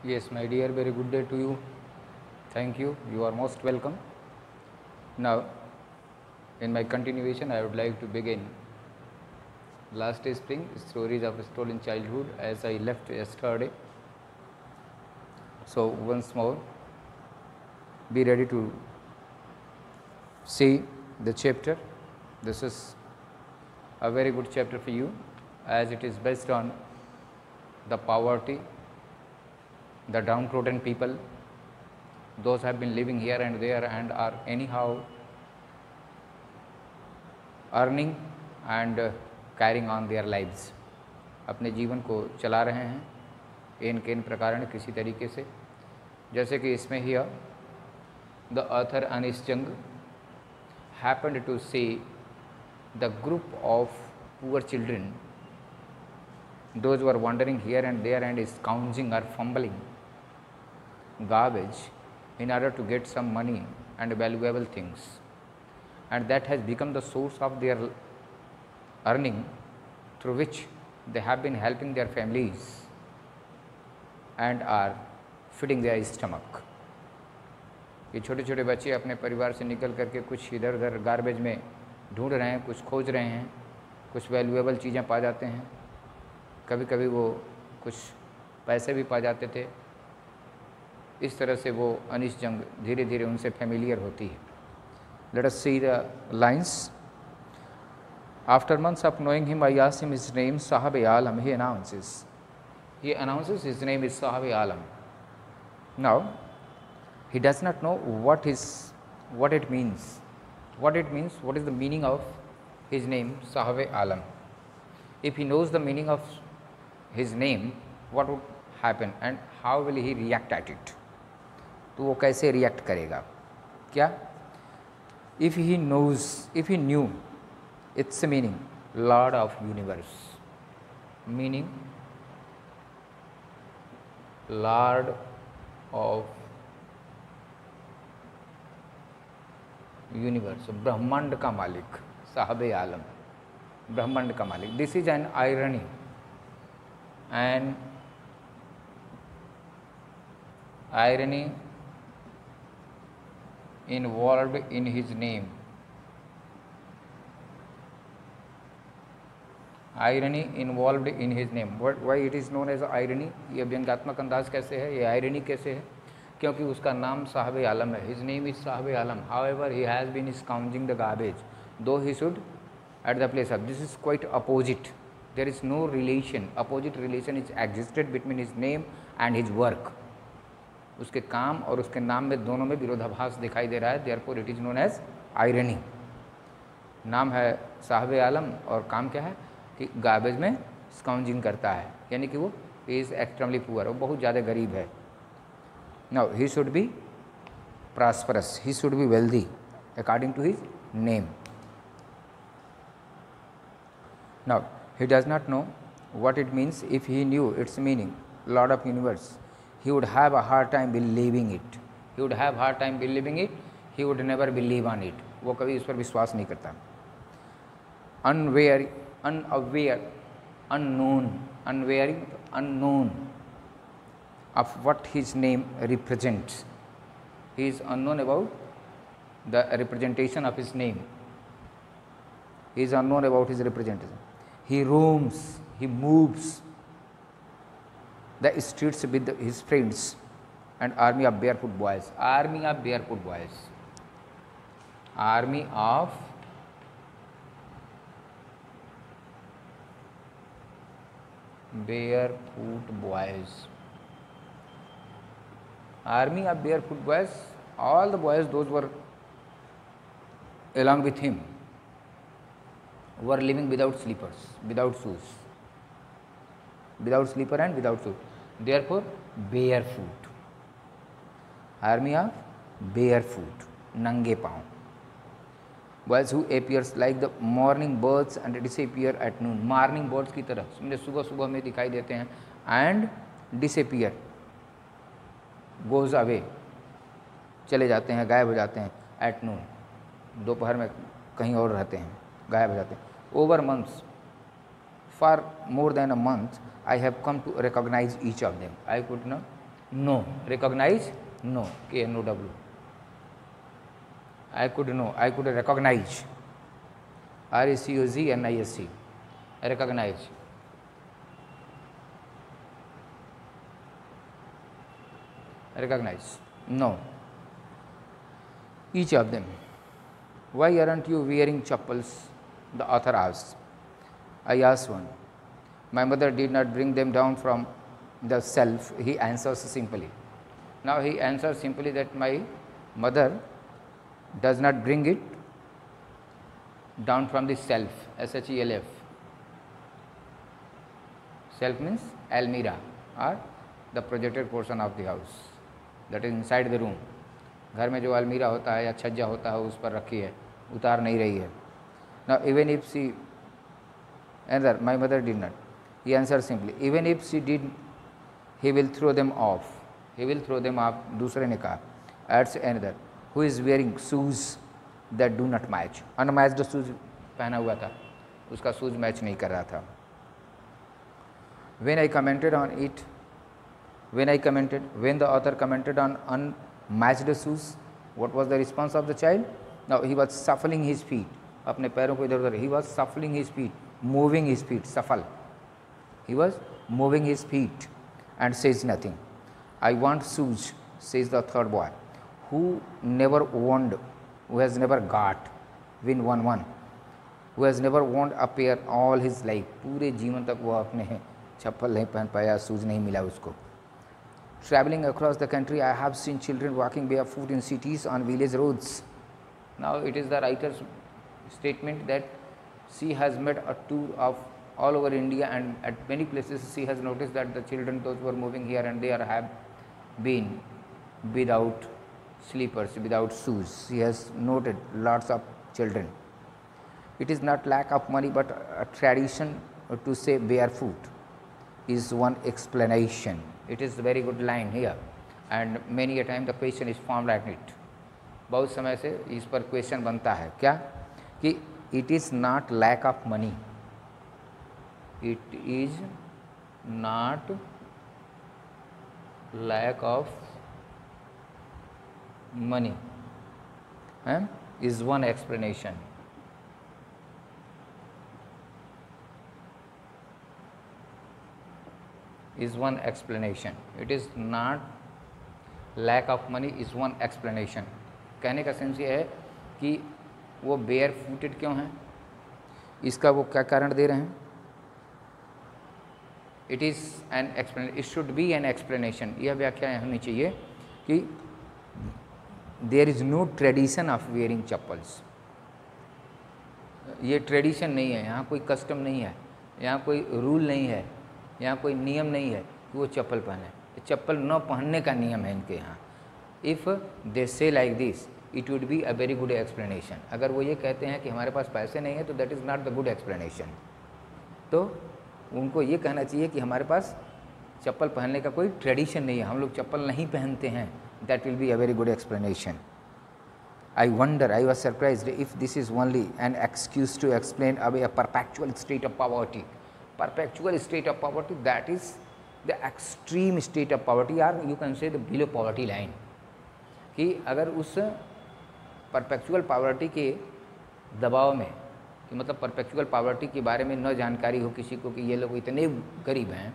Yes, my dear, very good day to you. Thank you. You are most welcome. Now, in my continuation, I would like to begin last spring stories of stolen childhood as I left yesterday. So, once more, be ready to see the chapter. This is a very good chapter for you as it is based on the poverty, the downtrodden people, those have been living here and there and are anyhow earning and carrying on their lives. अपने जीवन को चला रहे हैं इन के इन प्रकार किसी तरीके से, जैसे कि इसमें ही द ऑथर अनीस जंग happened to see the group of poor children, those who are wandering here and there and scrounging or fumbling garbage in order to get some money and valuable things, and that has become the source of their earning through which they have been helping their families and are feeding their stomach. ये छोटे छोटे बच्चे अपने परिवार से निकल करके कुछ इधर उधर गार्बेज में ढूंढ रहे हैं, कुछ खोज रहे हैं, कुछ वैल्यूएबल चीज़ें पा जाते हैं, कभी कभी वो कुछ पैसे भी पा जाते थे। इस तरह से वो अनीस जंग धीरे धीरे उनसे फेमिलियर होती है। Let us see the lines. After months of knowing him I asked him his name Sahab Alam. He announces his name is Sahab Alam. Now he does not know what it means, what is the meaning of his name Sahab Alam. If he knows the meaning of his name, what would happen and how will he react at it? तो वो कैसे react करेगा क्या? If he knew its meaning, Lord of Universe, meaning Lord of universe, ब्रह्मांड का मालिक, साहब आलम, ब्रह्मांड का मालिक। This is an irony involved in his name. Irony involved in his name. Why it is known as irony? ये व्यंग्यात्मक अंदाज कैसे है, ये आयरनी कैसे है? क्योंकि उसका नाम साहब आलम है। His name is Sahab Alam. However he has been scrounging the garbage though he should at the place of. This is quite opposite. There is no relation, opposite relation is existed between his name and his work. उसके काम और उसके नाम में दोनों में विरोधाभास दिखाई दे रहा है। Therefore it is known as irony. नाम है साहब आलम और काम क्या है कि गार्बेज में स्काउंजिंग करता है, यानी कि वो इज़ एक्सट्रीमली पुअर, वो बहुत ज़्यादा गरीब है। Now he should be prosperous, he should be wealthy according to his name. Now he does not know what it means. If he knew its meaning, Lord of Universe, he would have a hard time believing it. He would have hard time believing it. He would never believe on it. वो कभी इस पर विश्वास नहीं करता। Unaware, unknown, unwary, unknown of what his name represents. He is unknown about the representation of his name. He is unknown about his representation. He roams, he moves the streets with his friends and army of barefoot boys. Army of barefoot boys. Army of barefoot boys. Army of barefoot boys, all the boys, those were along with him, were living without slippers, without shoes, without slipper and without shoes. Therefore, barefoot. Army of barefoot, नंगे पाँव. Boys who appears like the morning birds and disappear at noon. Morning birds की तरह समझे सुबह सुबह में दिखाई देते हैं and disappear, goes away, चले जाते हैं, गायब हो जाते हैं, at noon, दोपहर में कहीं और रहते हैं, गायब हो जाते हैं. Over months, for more than a month, I have come to recognize each of them. I could not No. Recognize? No. KNOW. I could know. I could recognize. RECOGNISE. Recognize. Recognize. No. Each of them. Why aren't you wearing chappals? The author asks. I asked one. My mother did not bring them down from the shelf. He answers simply. Now he answers simply that my mother does not bring it down from the shelf. SHELF. Shelf means almirah or the projected portion of the house that is inside the room. घर में जो अलमीरा होता है या छज्जा होता है उस पर रखी है, उतार नहीं रही है. Now even if she answer, my mother did not. He answered simply, even if she did, he will throw them off. He will throw them off. दूसरे ने कहा. Adds another, who is wearing shoes that do not match. Unmatched shoes पहना हुआ था, उसका shoes match नहीं कर रहा था. When I commented on it, when the author commented on unmatched shoes, what was the response of the child? Now he was shuffling his feet. अपने पैरों को इधर उधर. He was shuffling his feet, moving his feet. Shuffle. He was moving his feet and says nothing. I want shoes, says the third boy, who never owned, who has never got, win one, who has never owned a pair all his life. पूरे जीवन तक वो अपने चप्पल नहीं पहन पाया, shoes नहीं मिला उसको. Traveling across the country, I have seen children walking barefoot in cities on village roads. Now it is the writer's statement that she has made a tour of all over India, and at many places she has noticed that the children, those who are moving here and there, have been without slippers, without shoes. She has noted lots of children. It is not lack of money but a tradition to say barefoot is one explanation. It is a very good line here, and many a time the question is formed like it. बहुत समय से इस पर question बनता है क्या कि it is not lack of money, it is not lack of money is one explanation. Is one explanation. It is not lack of money is one explanation. कहने का सेंस ये है कि वो बेयर फूटेड क्यों हैं, इसका वो क्या कारण दे रहे हैं. It is an explanation, it should be an explanation. यह व्याख्या होनी चाहिए कि there is no tradition of wearing chappals. ये ट्रेडिशन नहीं है, यहाँ कोई कस्टम नहीं है, यहाँ कोई रूल नहीं है, यहाँ कोई नियम नहीं है कि वो चप्पल पहने. चप्पल न पहनने का नियम है इनके यहाँ. इफ़ दे से like this it would be a very good explanation. अगर वो ये कहते हैं कि हमारे पास पैसे नहीं है तो that is not the good explanation. तो उनको ये कहना चाहिए कि हमारे पास चप्पल पहनने का कोई ट्रेडिशन नहीं है, हम लोग चप्पल नहीं पहनते हैं. That will be a very good explanation. I wonder, I was surprised if this is only an excuse to explain away a perpetual state of poverty. Perpetual state of poverty, that is the extreme state of poverty, or you can say the below poverty line. कि अगर उस perpetual poverty के दबाव में, कि मतलब perpetual poverty के बारे में न जानकारी हो किसी को कि ये लोग इतने गरीब हैं,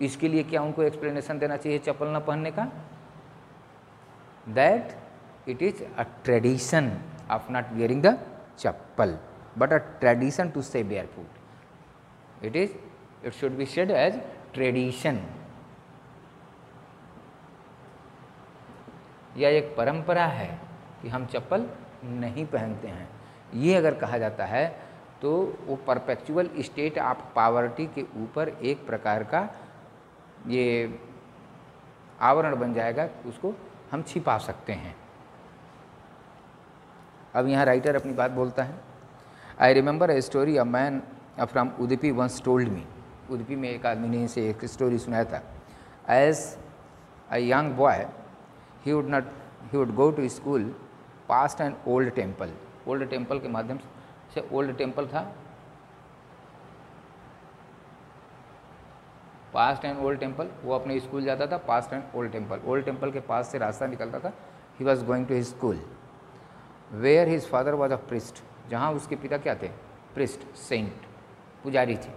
इसके लिए क्या उनको एक्सप्लेनेशन देना चाहिए चप्पल न पहनने का? That it is a tradition of not wearing the chappal, but a tradition to stay barefoot. It should be said as tradition. यह एक परंपरा है कि हम चप्पल नहीं पहनते हैं. ये अगर कहा जाता है तो वो परपेचुअल स्टेट ऑफ पावर्टी के ऊपर एक प्रकार का ये आवरण बन जाएगा, उसको हम छिपा सकते हैं. अब यहाँ राइटर अपनी बात बोलता है. I remember a story a man from Udupi once told me. Udupi में एक आदमी ने इसे एक स्टोरी सुनाया था. As a young boy he would go to school past an old temple. Old temple के माध्यम से, ओल्ड टेम्पल था पास्ट एंड ओल्ड टेम्पल, वो अपने स्कूल जाता था, पास्ट एंड ओल्ड टेम्पल के पास से रास्ता निकलता था, he was going to his school, where his father was a priest, जहाँ उसके पिता क्या थे, प्रिस्ट, सेंट, पुजारी थे।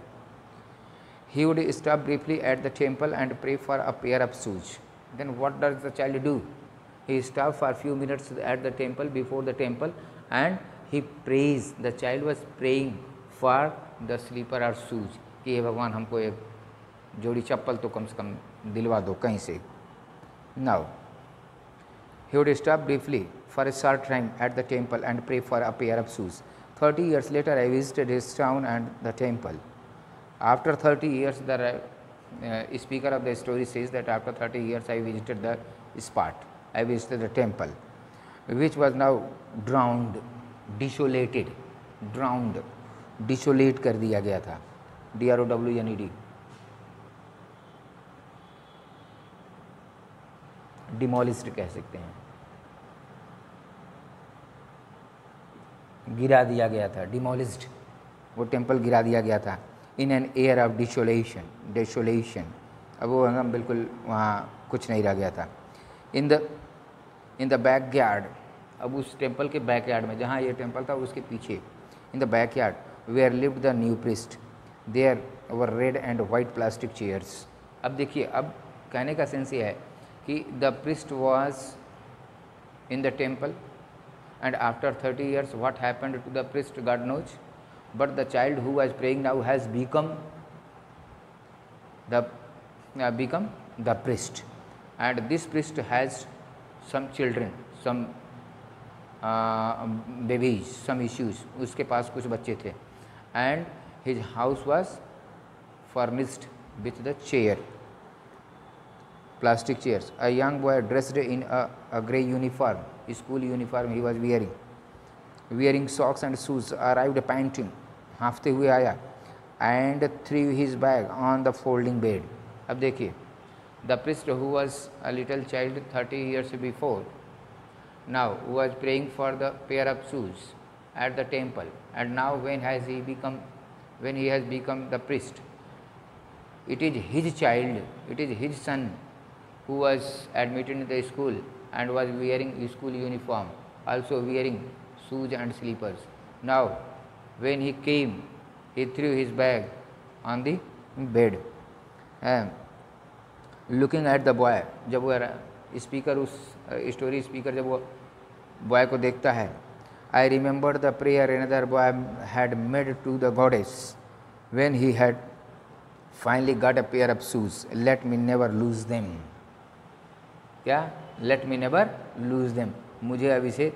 He would stop briefly at the temple and pray for a pair of shoes, then what does the child do, he stopped for a few minutes at the temple, before the temple, and he prays, the child was praying for the slipper or shoes, कि हे भगवान हमको एक जोड़ी चप्पल तो कम से कम दिलवा दो कहीं से। Now he would stop briefly for a short time at the temple and pray for a pair of shoes. 30 years later I visited his town and the temple. After 30 years, the speaker of the story says that after 30 years I visited the spot, I visited the temple, which was now drowned, desolated, drowned, desolate कर दिया गया था, DROWNED, डिमोलिस्ड कह सकते हैं, गिरा दिया गया था, डिमोलिस्ड, वो टेम्पल गिरा दिया गया था, in an air of desolation, अब वो एकदम बिल्कुल वहाँ कुछ नहीं रह गया था। इन द बैक यार्ड, अब उस टेम्पल के बैक यार्ड में, जहाँ ये टेम्पल था उसके पीछे, in the backyard where lived the new priest, there were red and white plastic chairs. अब देखिए, अब कहने का सेंस ये है कि the priest was in the temple and after 30 years what happened to the priest God knows, but the child who was praying now has become the priest, and this priest has some children, some babies, some issues, उसके पास कुछ बच्चे थे, and his house was furnished with the chair, plastic chairs. A young boy dressed in a grey uniform, school uniform he was wearing socks and shoes, arrived panting, हाँफते हुए आया, and threw his bag on the folding bed. अब देखिए, the priest who was a little child 30 years before now was praying for the pair of shoes at the temple, and now when he has become the priest, it is his child, it is his son who was admitted in the school and was wearing school uniform, also wearing shoes and slippers. Now when he came, he threw his bag on the bed, looking at the boy. जब वो speaker, उस story speaker जब वो boy को देखता है, I remembered the prayer another boy had made to the goddess when he had finally got a pair of shoes. Let me never lose them. क्या? Let me never lose them. मुझे अब इसे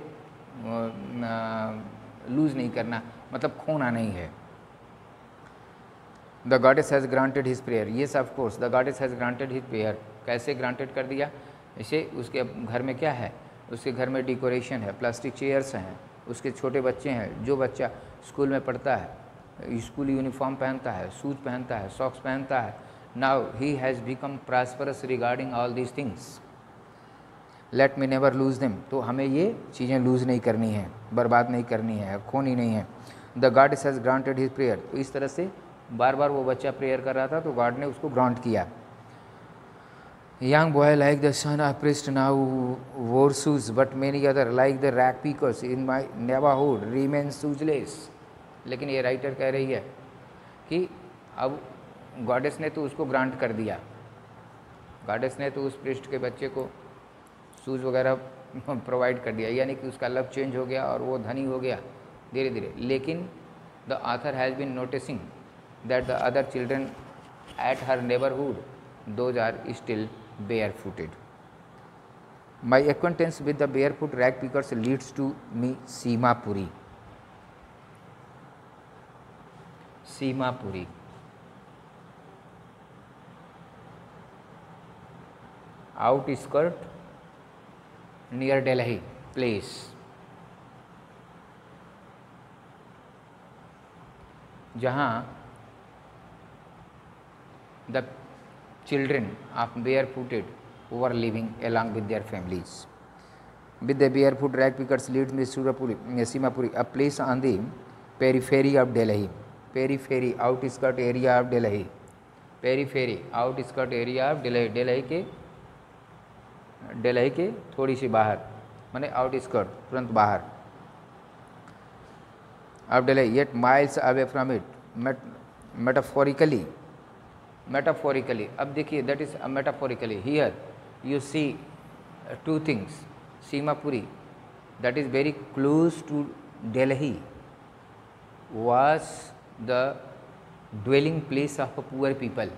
loose नहीं करना, मतलब खोना नहीं है. The goddess has granted his prayer. Yes, of course, the goddess has granted his prayer. कैसे ग्रांटेड कर दिया इसे? उसके घर में क्या है? उसके घर में डेकोरेशन है, प्लास्टिक चेयर्स हैं, उसके छोटे बच्चे हैं. जो बच्चा स्कूल में पढ़ता है, स्कूल यूनिफॉर्म पहनता है, शूज पहनता है, सॉक्स पहनता है, now he has become prosperous regarding all these things. Let me never loose them. तो हमें ये चीज़ें लूज़ नहीं करनी है, बर्बाद नहीं करनी है, खोनी नहीं है. The goddess has granted his prayer. तो इस तरह से बार बार वो बच्चा प्रेयर कर रहा था, तो गॉड ने उसको ग्रांट किया. Young boy like the son of priest now wore shoes, but many other like the rag pickers in my neighborhood remain shoeless. लेकिन ये राइटर कह रही है कि अब गॉडेस ने तो उसको ग्रांट कर दिया, गॉडेस ने तो उस प्रिस्ट के बच्चे को शूज़ वगैरह प्रोवाइड कर दिया, यानी कि उसका लक चेंज हो गया और वो धनी हो गया धीरे धीरे. लेकिन the author has been noticing that the other children at her neighbourhood those are still barefooted. My acquaintance with the barefoot rag pickers leads to me Simapuri. Simapuri. Outskirt near Delhi place. जहाँ the children of barefooted who were living along with their families. With the barefoot rag pickers leads me Simapuri, a place on the periphery of Delhi. Periphery, outskirt area of Delhi. Periphery, outskirt area of Delhi, Delhi के थोड़ी सी बाहर, माने outskirt, तुरंत बाहर of Delhi, yet miles away from it, metaphorically, अब देखिए that is metaphorically, here you see two things, Seemapuri that is very close to Delhi was the dwelling place of poor people,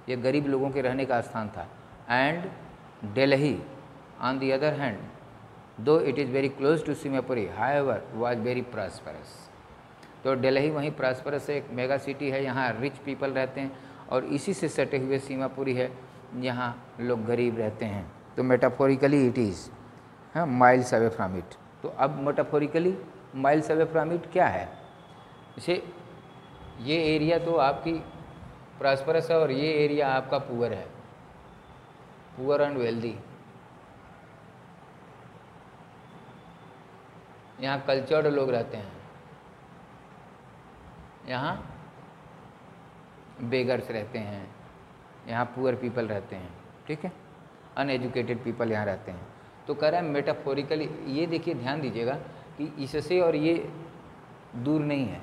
ये गरीब लोगों के रहने का स्थान था. And Delhi on the other hand, though it is very close to Simapuri, however was very prosperous. तो दिल्ली वहीं प्रॉस्परस एक मेगा सिटी है, यहाँ रिच पीपल रहते हैं, और इसी से सटे हुए सीमापुरी है, यहाँ लोग गरीब रहते हैं. तो metaphorically it is miles away from it. तो अब metaphorically miles away from it क्या है? इसे ये एरिया तो आपकी प्रॉस्परस है और ये एरिया आपका पुअर है, पुअर एंड वेल्दी. यहाँ कल्चर्ड लोग रहते हैं, यहाँ बेगर्स रहते हैं, यहाँ पुअर पीपल रहते हैं, ठीक है, अनएजुकेटेड पीपल यहाँ रहते हैं. तो कह रहा है मेटाफोरिकली, ये देखिए ध्यान दीजिएगा कि इससे और ये दूर नहीं है.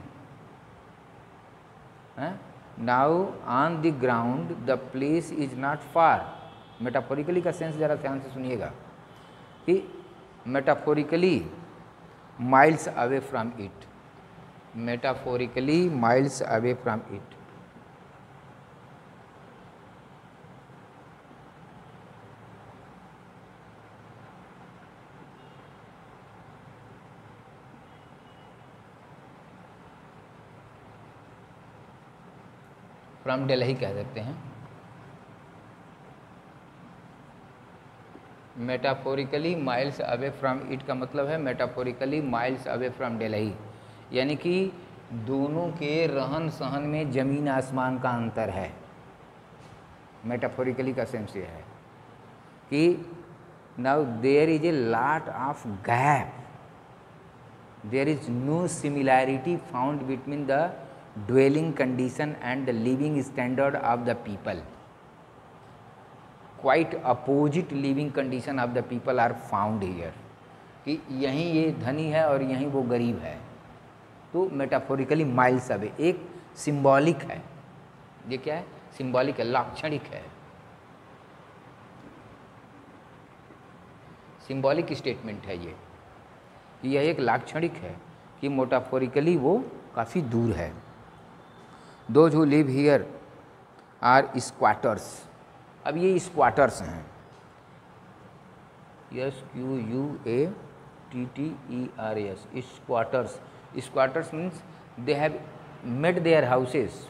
Now on the ground the place is not far. Metaphorically का सेंस ज़रा ध्यान से सुनिएगा कि metaphorically miles away from it, metaphorically miles away from it. From Delhi कह सकते हैं. Metaphorically miles away from it का मतलब है metaphorically miles away from Delhi, यानी कि दोनों के रहन सहन में ज़मीन आसमान का अंतर है. मेटाफोरिकली का सेंस ये है कि now there is a lot of gap, there is no similarity found between the dwelling condition and the living standard of the people. Quite opposite living condition of the people are found here. कि यहीं ये धनी है और यहीं वो गरीब है. तो मेटाफोरिकली माइल्स अवे एक सिंबॉलिक है. ये क्या है? सिंबॉलिक है, लाक्षणिक है, सिंबॉलिक स्टेटमेंट है ये. यह एक लाक्षणिक है कि मेटाफोरिकली वो काफ़ी दूर है. Those who live here are squatters. अब ये स्क्वाटर्स हैं, SQUATTERS, squatters. Squatters means they have made their houses,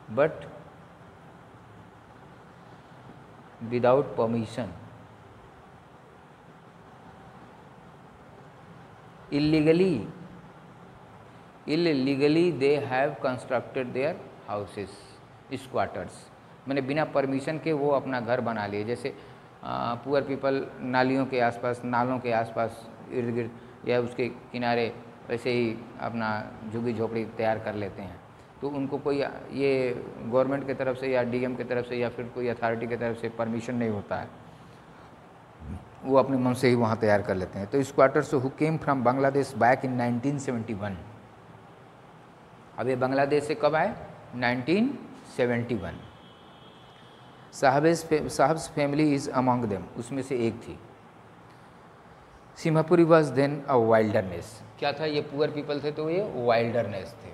but without permission. illegally they have constructed their houses, squatters. मैंने बिना परमिशन के वो अपना घर बना लिए. जैसे पुअर पीपल नालियों के आसपास, नालों के आसपास इर्द गिर्द या उसके किनारे वैसे ही अपना झुग्गी झोपड़ी तैयार कर लेते हैं. तो उनको कोई ये गवर्नमेंट की तरफ से या डीएम की तरफ से या फिर कोई अथॉरिटी की तरफ से परमिशन नहीं होता है, वो अपने मन से ही वहाँ तैयार कर लेते हैं. तो squatters who came from Bangladesh back in 1971. अब ये बांग्लादेश से कब आए? 1971. Saheb's family is among them, उसमें से एक थी. Seemapuri was then a wilderness. क्या था? ये पुअर पीपल थे तो ये वाइल्डरनेस थे,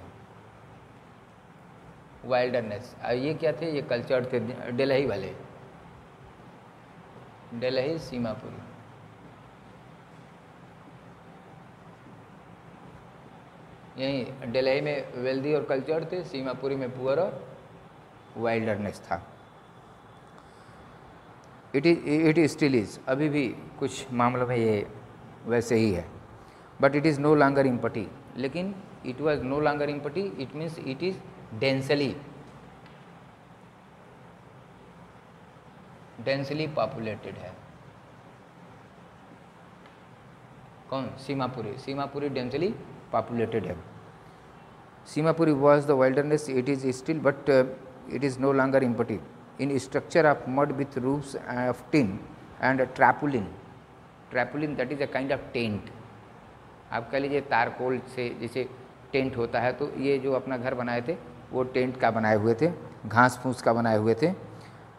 वाइल्डरनेस. ये क्या थे? ये कल्चर थे दिल्ली वाले, दिल्ली सीमापुरी. यहीं दिल्ली में वेल्दी और कल्चर थे, सीमापुरी में पुअर और वाइल्डरनेस था. इट स्टिल इज, अभी भी कुछ मामलों में ये वैसे ही है. But it is no longer empty. लेकिन it was no longer empty, it means it is densely populated है. कौन? सीमापुरी. सीमापुरी डेंसली पॉपुलेटेड है. Seemapuri was the wilderness, it is still, but it is no longer empty. In structure of mud with roofs of tin and tarpaulin. Tarpaulin, that is a kind of tent. आप कह लीजिए तारकोल से जैसे tent होता है, तो ये जो अपना घर बनाए थे वो टेंट का बनाए हुए थे, घास फूस का बनाए हुए थे.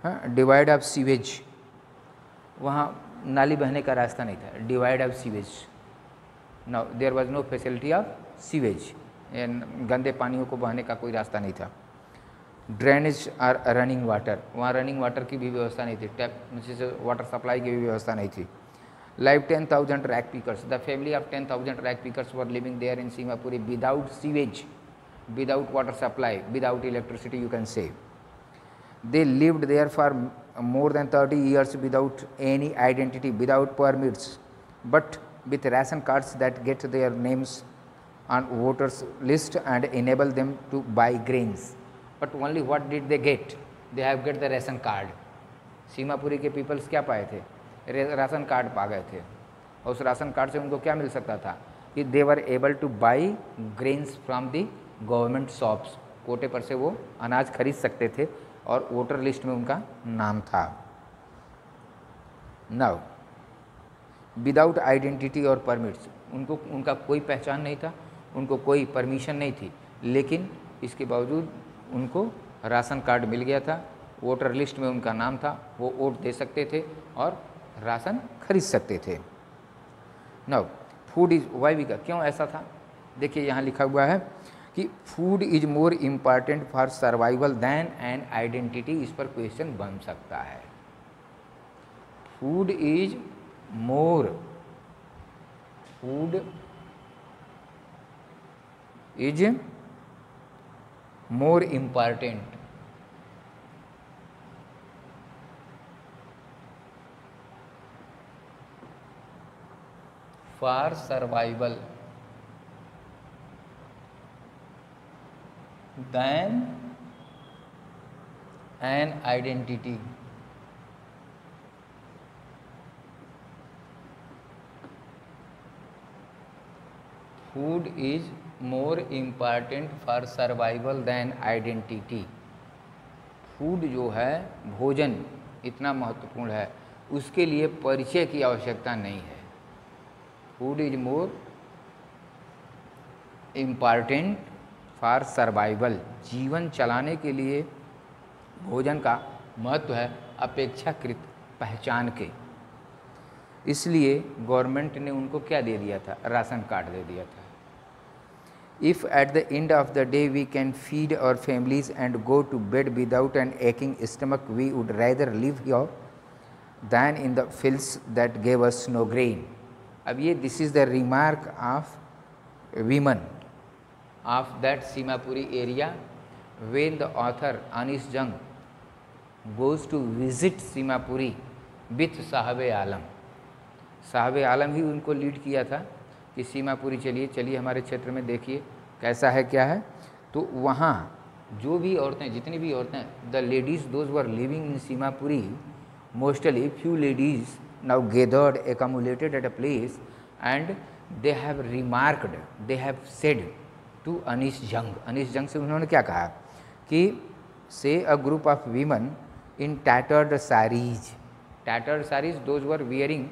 हाँ, डिवाइड ऑफ सीवेज, वहाँ नाली बहने का रास्ता नहीं था. Devoid of sewage, no there was no facility of sewage, गंदे पानियों को बहने का कोई रास्ता नहीं था. ड्रेनेज और रनिंग वाटर, वहाँ रनिंग वाटर की भी व्यवस्था नहीं थी, टैप जैसे वाटर सप्लाई की भी व्यवस्था नहीं थी. Live 10,000 rag pickers. The family of 10,000 rag pickers were living there in Simapuri without sewage, without water supply, without electricity, you can say. They lived there for more than 30 years without any identity, without permits, but with ration cards that get their names on voters list and enable them to buy grains. But only what did they get? They have get the ration card. Seemapuri के peoples क्या पाए थे? Ration card पा गए थे, और उस ration card से उनको क्या मिल सकता था कि they were able to buy grains from the government shops. कोटे पर से वो अनाज खरीद सकते थे और वोटर लिस्ट में उनका नाम था. नाउ विदाउट आइडेंटिटी और परमिट्स, उनको उनका कोई पहचान नहीं था, उनको कोई परमिशन नहीं थी, लेकिन इसके बावजूद उनको राशन कार्ड मिल गया था, वोटर लिस्ट में उनका नाम था, वो वोट दे सकते थे और राशन खरीद सकते थे. Now food is why we का, क्यों ऐसा था? देखिए यहाँ लिखा हुआ है कि food is more important for survival than an identity. इस पर क्वेश्चन बन सकता है. Food is more important for survival than an identity. Food is more important for survival than identity. Food जो है, भोजन इतना महत्वपूर्ण है, उसके लिए परिचय की आवश्यकता नहीं है. Food is more important for survival. जीवन चलाने के लिए भोजन का महत्व है अपेक्षाकृत पहचान के. इसलिए गवर्नमेंट ने उनको क्या दे दिया था? राशन कार्ड दे दिया था. If at the end of the day we can feed our families and go to bed without an aching stomach, we would rather live here than in the fields that gave us no grain. अब ये this is the remark of women of that Seemapuri area when the author Anees Jung goes to visit Seemapuri with Sahab Alam. साहब आलम ही उनको lead किया था कि सीमापुरी चलिए चलिए हमारे क्षेत्र में देखिए कैसा है क्या है. तो वहाँ जो भी औरतें, जितनी भी औरतें, the ladies those were living in Seemapuri, mostly few ladies now gathered, accumulated at a place, and they have remarked, they have said to Anis Jung. Anis Jung से उन्होंने क्या कहा कि say a group of women in tattered sarees. Tattered sarees, those were wearing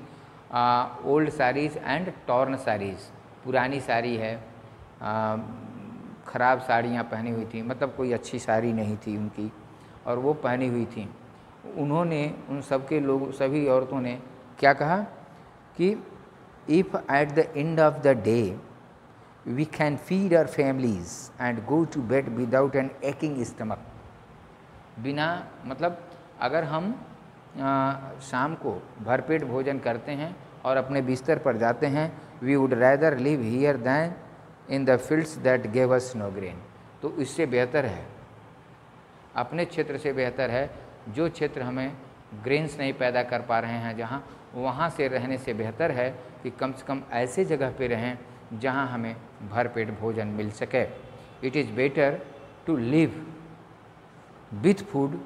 old sarees and torn sarees. पुरानी साड़ी है, ख़राब साड़ियाँ पहनी हुई थी, मतलब कोई अच्छी साड़ी नहीं थी उनकी, और वो पहनी हुई थी. उन्होंने उन सबके लोग, सभी औरतों ने क्या कहा कि if at the end of the day we can feed our families and go to bed without an aching stomach. बिना मतलब अगर हम शाम को भरपेट भोजन करते हैं और अपने बिस्तर पर जाते हैं, we would rather live here than in the fields that gave us no grain. तो इससे बेहतर है, अपने क्षेत्र से बेहतर है, जो क्षेत्र हमें ग्रेन्स नहीं पैदा कर पा रहे हैं जहाँ, वहाँ से रहने से बेहतर है कि कम से कम ऐसे जगह पे रहें जहाँ हमें भरपेट भोजन मिल सके. It is better to live with food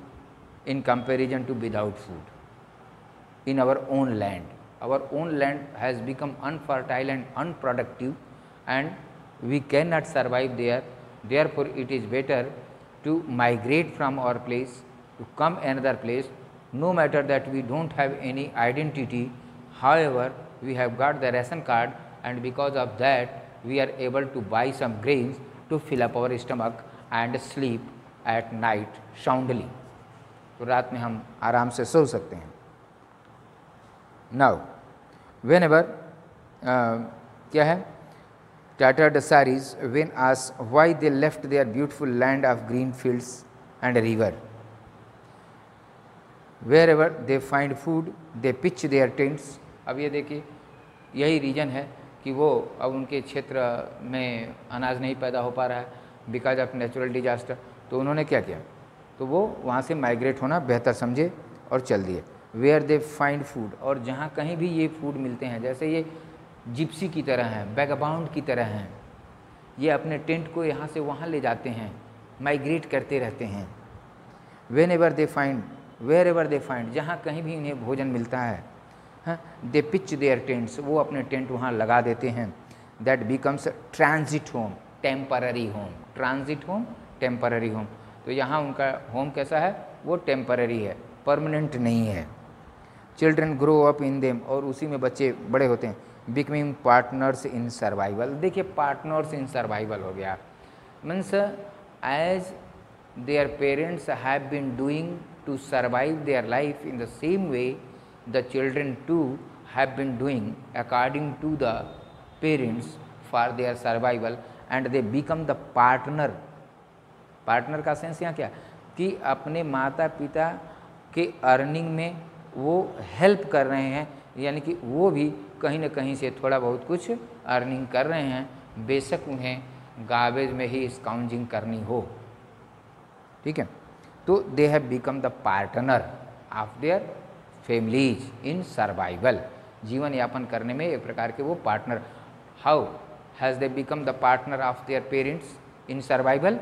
in comparison to without food in our own land. our own land has become unfertile and unproductive and we cannot survive there. Therefore, it is better to migrate from our place to come another place, no matter that we don't have any identity. However, we have got the ration card, and because of that we are able to buy some grains to fill up our stomach and sleep at night soundly. तो रात में हम आराम से सो सकते हैं. Now, whenever क्या है, tattered saris when asked why they left their beautiful land of green fields and river, wherever they find food they pitch their tents. अब ये देखिए, यही रीज़न है कि वो अब उनके क्षेत्र में अनाज नहीं पैदा हो पा रहा है बिकॉज ऑफ नेचुरल डिजास्टर. तो उन्होंने क्या किया, तो वो वहाँ से माइग्रेट होना बेहतर समझे और चल दिए. वेयर दे फाइंड फूड, और जहाँ कहीं भी ये फूड मिलते हैं, जैसे ये जिप्सी की तरह हैं, बैगबाउंड की तरह हैं, ये अपने टेंट को यहाँ से वहाँ ले जाते हैं, माइग्रेट करते रहते हैं. Whenever they find, wherever they find, जहाँ कहीं भी इन्हें भोजन मिलता है, हाँ, दे पिच देयर टेंट्स, वो अपने टेंट वहाँ लगा देते हैं. That becomes transit home, temporary home. Transit home, temporary home. तो यहाँ उनका होम कैसा है, वो टेम्पररी है, परमानेंट नहीं है. Children grow up in them, और उसी में बच्चे बड़े होते हैं. Becoming partners in survival. देखिए, पार्टनर्स इन सर्वाइवल हो गया, means as their parents have been doing to survive their life, in the same way the children too have been doing according to the parents for their survival and they become the partner. Partner का sense यहाँ क्या, कि अपने माता पिता के earning में वो हेल्प कर रहे हैं, यानी कि वो भी कहीं न कहीं से थोड़ा बहुत कुछ अर्निंग कर रहे हैं, बेशक उन्हें गार्बेज में ही स्काउंजिंग करनी हो. ठीक है, तो they have become the partner of their families in survival. जीवन यापन करने में एक प्रकार के वो partner. How has they become the partner of their parents in survival,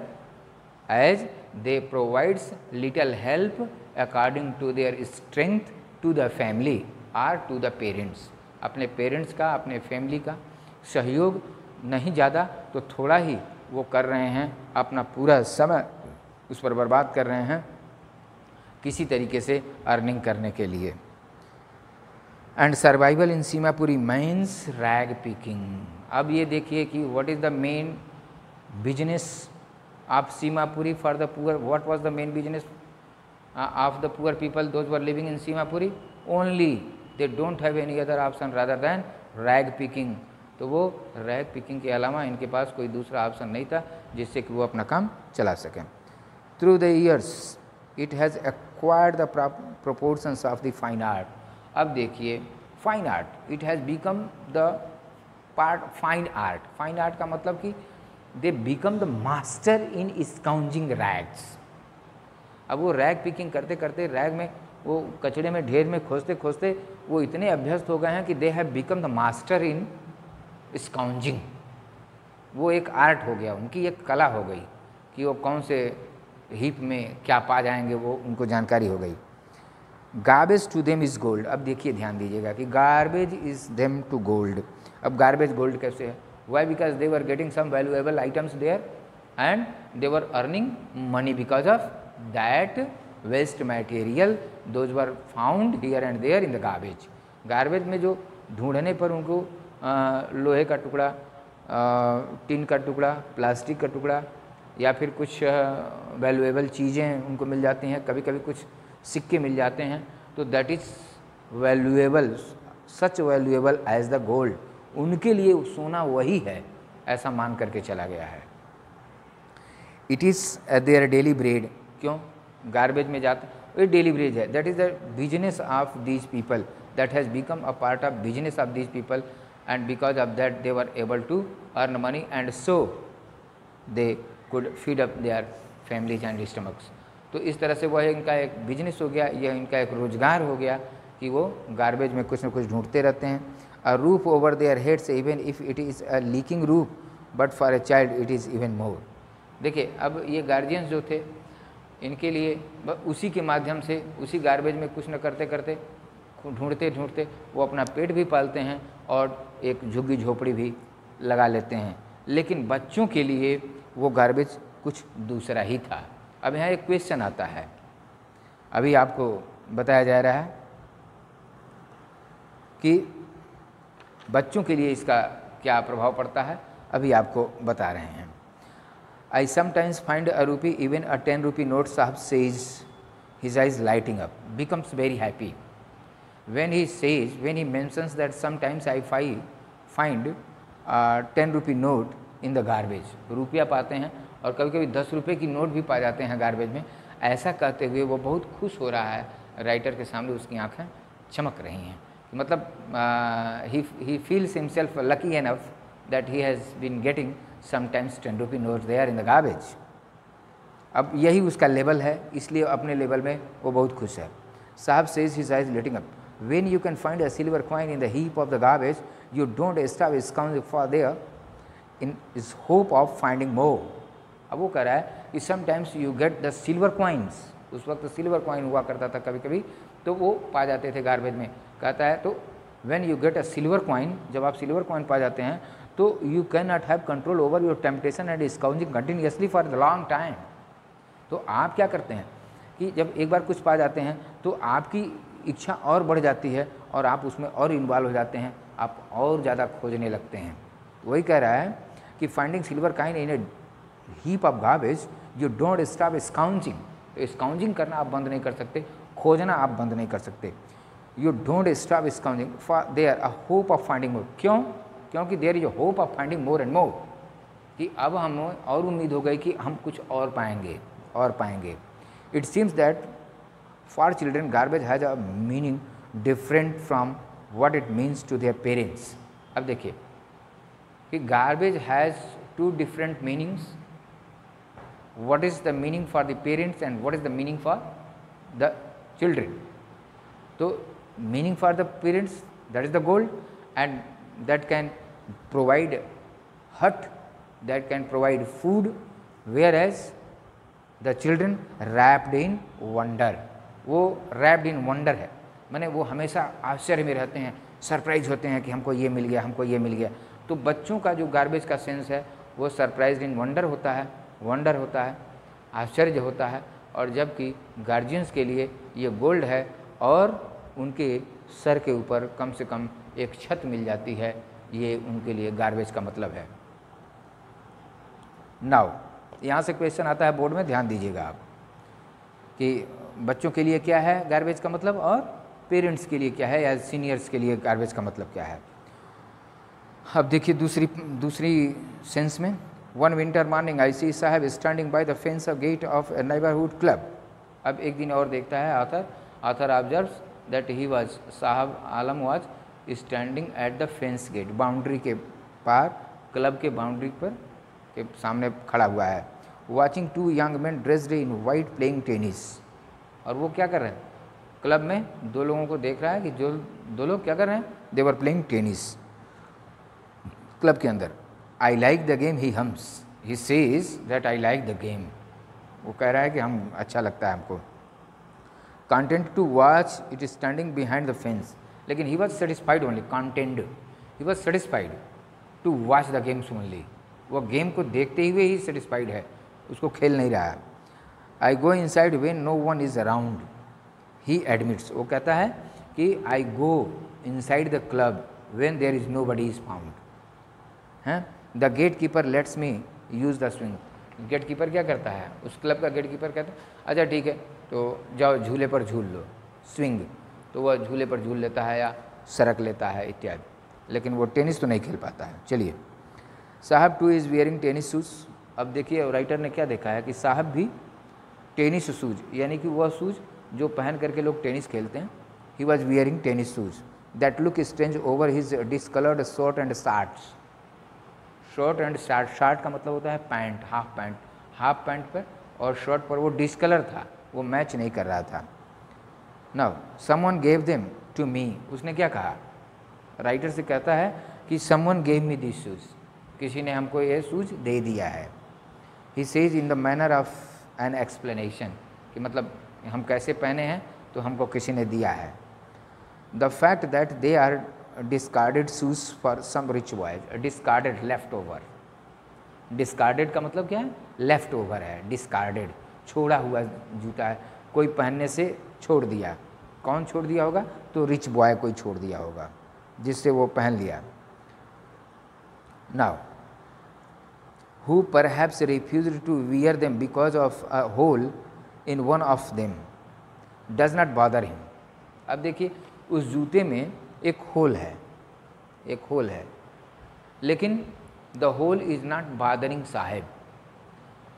as they provides little help according to their strength to the family or to the parents. अपने parents का, अपने फैमिली का सहयोग नहीं ज़्यादा तो थोड़ा ही वो कर रहे हैं, अपना पूरा समय उस पर बर्बाद कर रहे हैं किसी तरीके से अर्निंग करने के लिए. And survival in Seemapuri means rag picking. अब ये देखिए कि what is the main business of Seemapuri for the poor. What was the main business of the poor people those were living in Seemapuri. Only they don't have any other option rather than rag picking. तो वो rag picking के अलावा इनके पास कोई दूसरा option नहीं था जिससे कि वो अपना काम चला सकें. Through the years it has acquired the proportions of the fine art. अब देखिए, fine art, it has become the part fine art. Fine art का मतलब कि they become the master in scrounging rags. अब वो रैग पिकिंग करते करते, rag में वो कचड़े में ढेर में खोजते खोजते वो इतने अभ्यस्त हो गए हैं कि they have become the master in scrounging. वो एक आर्ट हो गया, उनकी एक कला हो गई कि वो कौन से हीप में क्या पा जाएंगे, वो उनको जानकारी हो गई. Garbage to them is gold. अब देखिए, ध्यान दीजिएगा कि garbage is them to gold. अब गार्बेज गोल्ड कैसे है? Why? Because they were getting some valuable items there and they were earning money because of that waste material those were found here and there in the garbage. Garbage में जो ढूंढने पर उनको लोहे का टुकड़ा, टिन का टुकड़ा, प्लास्टिक का टुकड़ा या फिर कुछ वैल्यूएबल चीज़ें उनको मिल जाती हैं, कभी कभी कुछ सिक्के मिल जाते हैं, तो that is valuable, such valuable as the gold. उनके लिए सोना वही है, ऐसा मान करके चला गया है. It is their daily bread. क्यों? गार्बेज में जाते, ये डेली ब्रेड है. That is the business of these people, that has become a part of business of these people, and because of that they were able to earn money and so they could feed up their families and stomachs. तो इस तरह से वह इनका एक business हो गया, यह इनका एक रोजगार हो गया कि वो गार्बेज में कुछ न कुछ ढूंढते रहते हैं. A roof over their heads even if it is a leaking roof but for a child it is even more. देखिए, अब ये गार्जियंस जो थे, इनके लिए उसी के माध्यम से, उसी गार्बेज में कुछ न करते करते ढूंढते ढूंढते वो अपना पेट भी पालते हैं और एक झुग्गी झोपड़ी भी लगा लेते हैं। लेकिन बच्चों के लिए वो गार्बेज कुछ दूसरा ही था। अब यहाँ एक क्वेश्चन आता है, अभी आपको बताया जा रहा है कि बच्चों के लिए इसका क्या प्रभाव पड़ता है, अभी आपको बता रहे हैं। I sometimes find a rupee, even a 10 rupee note, Sahab says, his eyes lighting up, becomes very happy. When he mentions that sometimes I find a 10 rupee note in the garbage, रुपया पाते हैं और कभी कभी 10 रुपये की note भी पा जाते हैं गार्बेज में, ऐसा कहते हुए वो बहुत खुश हो रहा है। राइटर के सामने उसकी आंखें चमक रही हैं। मतलब he feels himself lucky enough that he has been getting sometimes 10 rupee notes there in the garbage. अब यही उसका लेवल है, इसलिए अपने लेवल में वो बहुत खुश है। साहब says his eyes lighting up. When you can find a silver coin in the heap of the garbage, you don't stop scouring for there in his hope of finding more. अब वो कह रहा है कि sometimes you get the silver coins. उस वक्त silver coin हुआ करता था कभी कभी, तो वो पा जाते थे गार्बेज में। कहता है तो when you get a silver coin, जब आप सिल्वर कॉइन पा जाते हैं तो you cannot have control over your temptation and scrounging continuously for the long time. तो आप क्या करते हैं कि जब एक बार कुछ पा जाते हैं तो आपकी इच्छा और बढ़ जाती है और आप उसमें और इन्वॉल्व हो जाते हैं, आप और ज़्यादा खोजने लगते हैं। वही कह रहा है कि finding silver coin in a heap of garbage you don't stop scrounging. तो स्काउंजिंग करना आप बंद नहीं कर सकते, खोजना आप बंद नहीं कर सकते। You don't stop scrounging for there a hope of finding more. क्यों? क्योंकि there is a hope of finding more and more, कि अब हमें और उम्मीद हो गई कि हम कुछ और पाएंगे। It seems that for children garbage has a meaning different from what it means to their parents. अब देखिए कि garbage has two different meanings. what is the meaning for the parents and what is the meaning for the children. So meaning for the parents, that is the gold, and that can provide hut, that can provide food, whereas the children wrapped in wonder, वो wrapped in wonder है, माने वो हमेशा आश्चर्य में रहते हैं, surprise होते हैं कि हमको ये मिल गया, हमको ये मिल गया। तो बच्चों का जो गार्बेज का सेंस है वो सरप्राइज इन वंडर होता है, आश्चर्य होता है। और जबकि गार्जियंस के लिए ये गोल्ड है और उनके सर के ऊपर कम से कम एक छत मिल जाती है, ये उनके लिए गार्बेज का मतलब है। नाउ यहाँ से क्वेश्चन आता है बोर्ड में, ध्यान दीजिएगा आप कि बच्चों के लिए क्या है गार्बेज का मतलब और पेरेंट्स के लिए क्या है या सीनियर्स के लिए गार्बेज का मतलब क्या है। अब देखिए दूसरी सेंस में, one winter morning I see Sahab standing by the fence of gate of a neighbourhood club. अब एक दिन और देखता है author observes that he was, Sahab Alam was standing at the fence gate, boundary के पार, क्लब के बाउंड्री पर के सामने खड़ा हुआ है। Watching two young man dressed in white playing tennis. और वो क्या कर रहे हैं, क्लब में दो लोगों को देख रहा है कि जो दो लोग क्या कर रहे हैं, दे वर प्लेइंग टेनिस क्लब के अंदर। I like the game, he hums, he says that I like the game, वो कह रहा है कि हम अच्छा लगता है हमको। Content to watch it is standing behind the fence, लेकिन he was satisfied only, content, he was satisfied to watch the games only, वो गेम को देखते हुए ही सेटिस्फाइड है, उसको खेल नहीं रहा है। I go inside when no one is around, he admits, वो कहता है कि I go inside the club when there is nobody is found हैं। The gatekeeper lets me use the swing, gatekeeper क्या करता है, उस club का गेट कीपर कहता है अच्छा ठीक है तो जाओ झूले पर झूल लो, स्विंग, तो वह झूले पर झूल लेता है या सरक लेता है इत्यादि, लेकिन वो टेनिस तो नहीं खेल पाता है। चलिए, साहब two is wearing tennis shoes. अब देखिए राइटर ने क्या देखा है कि साहब भी टेनिस शूज़, यानी कि वह शूज़ जो पहन करके लोग टेनिस खेलते हैं, he was wearing tennis shoes that look strange over his discoloured short and shorts. Short and short, short का मतलब होता है पैंट, हाफ पैंट पर, और शॉर्ट पर वो डिसकलर था, वो मैच नहीं कर रहा था। Now someone gave them to me, उसने क्या कहा, राइटर से कहता है कि someone gave me this shoes, किसी ने हमको ये शूज़ दे दिया है। He says in the manner of an explanation, कि मतलब हम कैसे पहने हैं तो हमको किसी ने दिया है। The fact that they are discarded shoes for some rich boys, discarded left over, discarded का मतलब क्या है, लेफ्ट ओवर है, डिस्कार्डेड छोड़ा हुआ जूता है, कोई पहनने से छोड़ दिया, कौन छोड़ दिया होगा, तो रिच बॉय कोई छोड़ दिया होगा जिससे वो पहन लिया। Now who perhaps refused to wear them because of a hole in one of them does not bother him। अब देखिए उस जूते में एक होल है, एक होल है, लेकिन the hole is not bothering Saheb,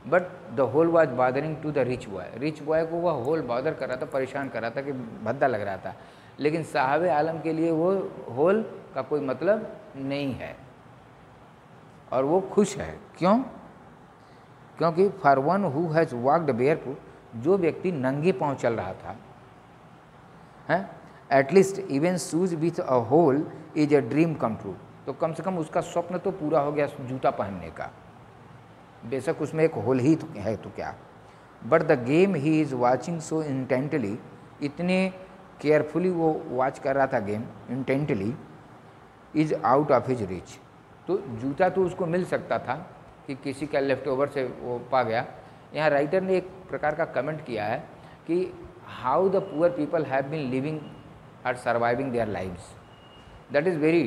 but the hole was bothering to the rich boy. Rich boy को वह होल बादर कर रहा था, परेशान कर रहा था कि भद्दा लग रहा था, लेकिन साहब आलम के लिए वो होल का कोई मतलब नहीं है और वो खुश है। क्यों? क्योंकि for one who has walked barefoot, जो व्यक्ति नंगे पाँव चल रहा था, हैं, at least even shoes with a hole is a dream come true, तो कम से कम उसका स्वप्न तो पूरा हो गया जूता पहनने का, बेशक उसमें एक होल ही है तो क्या। But the game he is watching so intently, इतने केयरफुली वो वॉच कर रहा था game, intently, is out of his reach. तो जूता तो उसको मिल सकता था कि किसी का लेफ्ट ओवर से वो पा गया। यहाँ राइटर ने एक प्रकार का कमेंट किया है कि how the poor people have been living और surviving their lives, that is very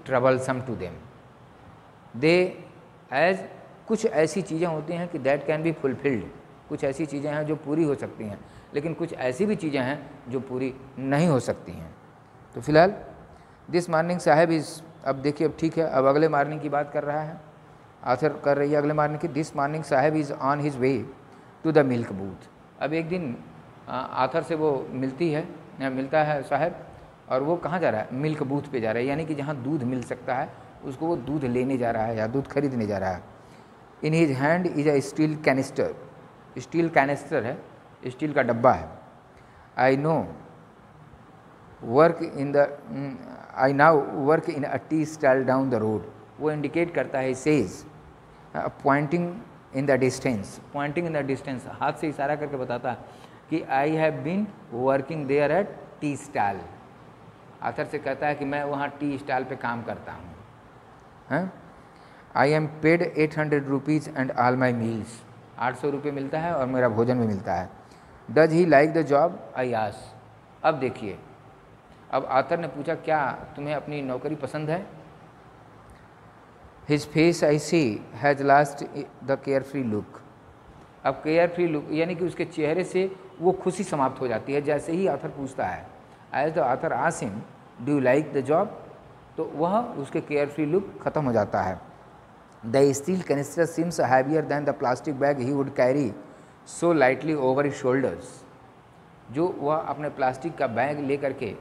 troublesome to them. They as कुछ ऐसी चीज़ें होती हैं कि दैट कैन बी फुलफिल्ड, कुछ ऐसी चीज़ें हैं जो पूरी हो सकती हैं, लेकिन कुछ ऐसी भी चीज़ें हैं जो पूरी नहीं हो सकती हैं। तो फिलहाल दिस मॉर्निंग साहब इज़, अब देखिए अब ठीक है, अब अगले मॉर्निंग की बात कर रहा है, आथर कर रही है अगले मॉर्निंग की। This morning Saheb is on his way to the milk booth. अब एक दिन आथर से वो मिलती है या मिलता है साहब, और वो कहाँ जा रहा है, मिल्क बूथ पे जा रहा है, यानी कि जहाँ दूध मिल सकता है उसको वो दूध लेने जा रहा है या दूध खरीदने जा रहा है। In his hand is a steel canister, steel canister है, स्टील का डब्बा है। I no work in the I now work in a tea stall down the road, वो इंडिकेट करता है, says pointing in the distance, pointing in the distance, हाथ से इशारा करके बताता है कि I have been working there at tea stall. Author से कहता है कि मैं वहाँ टी स्टॉल पे काम करता हूँ। हैं, I am paid 800 rupees and all my meals, 800 रुपये मिलता है और मेरा भोजन भी मिलता है। Does he like the job, I ask. अब देखिए, अब आथर ने पूछा क्या तुम्हें अपनी नौकरी पसंद है। His face I see has lost the carefree look. अब केयर फ्री लुक यानी कि उसके चेहरे से वो खुशी समाप्त हो जाती है जैसे ही आथर पूछता है। As the author asked him do you like the job, तो वह उसके केयर फ्री लुक खत्म हो जाता है। The steel canister seems heavier than the plastic bag he would carry so lightly over his shoulders. जो वह अपने प्लास्टिक का बैग ले करके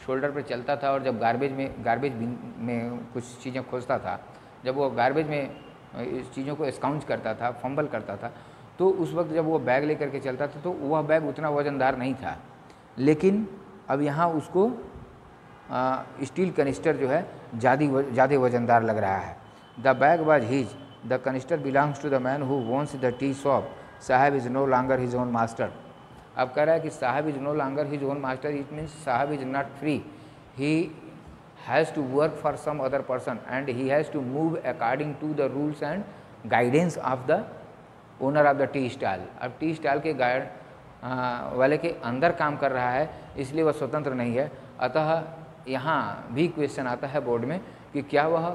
शोल्डर पर चलता था और जब गार्बेज में कुछ चीज़ें खोजता था, जब वो गार्बेज में इस चीज़ों को स्काउंज करता था, फंबल करता था, तो उस वक्त जब वो बैग लेकर के चलता था तो वह बैग उतना वज़नदार नहीं था, लेकिन अब यहाँ उसको स्टील कनिस्टर जो है ज़्यादा वज़नदार लग रहा है। The bag was his, the canister belongs to the man who owns the tea shop, Sahab is no longer his own master. अब कह रहा है कि Sahab is no longer his own master, it means Sahab is not free, he has to work for some other person and he has to move according to the rules and guidance of the owner of the tea stall। अब tea stall के guide वाले के अंदर काम कर रहा है, इसलिए वह स्वतंत्र नहीं है। अतः यहाँ भी क्वेश्चन आता है बोर्ड में कि क्या वह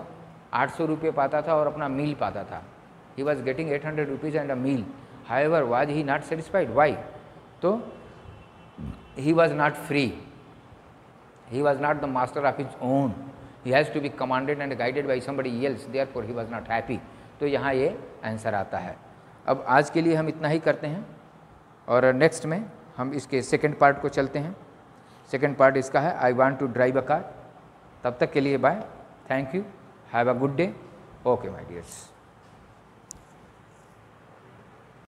800 रुपये पाता था और अपना मील पाता था। He was getting 800 rupees and a meal, however was he not satisfied, why, तो he was not free, he was not the master of his own, he has to be commanded and guided by somebody else, therefore he was not happy। तो यहाँ ये answer आता है। अब आज के लिए हम इतना ही करते हैं और नेक्स्ट में हम इसके सेकंड पार्ट को चलते हैं। सेकंड पार्ट इसका है I want to drive a car. तब तक के लिए bye, thank you, have a good day, okay my dears.